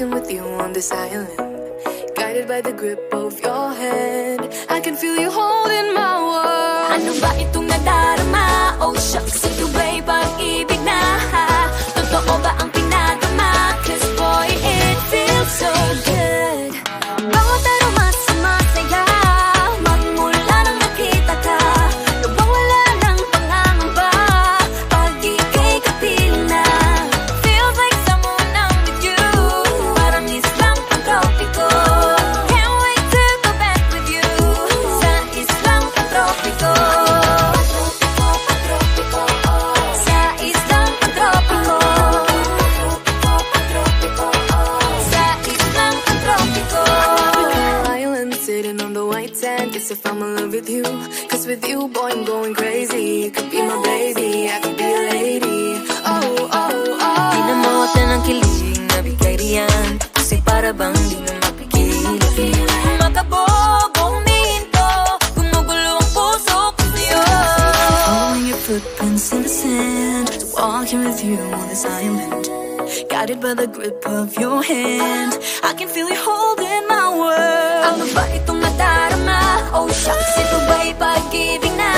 walking with you on this island, guided by the grip of your hand. I can feel you holding my world. Ano ba itong nadarama? Oh shucks, ito ba'y pag-ibig na? Totoo ba ang pinadama? Cause boy, it feels so good. Bawat aroma sumasaya, magmula nang nakita ka. Nawawala ng pangangamba, pag ika'y kapiling na. Feels like someone I'm with you, parang islang ang tropiko. Can't wait to go back with you, sa islang ang tropiko. Sa islang ang tropiko. Sa islang ang tropiko. Island sitting on the white sand. Guess if I'm in love with you, cause with you, boy, I'm going crazy. You could be my baby, I could be a lady. Oh, oh, oh. Di na mawata ng kilig na bigay riyan, kasi para bang di na mapigil. Makabog, huminto, gumugulo ang puso ko sa'yo. Following your footprints in the sand, walking with you on this island, guided by the grip of your hand. I can feel you holding my world. Ano ba itong nadarama? Oh shucks, ito ba'y pag-ibig na?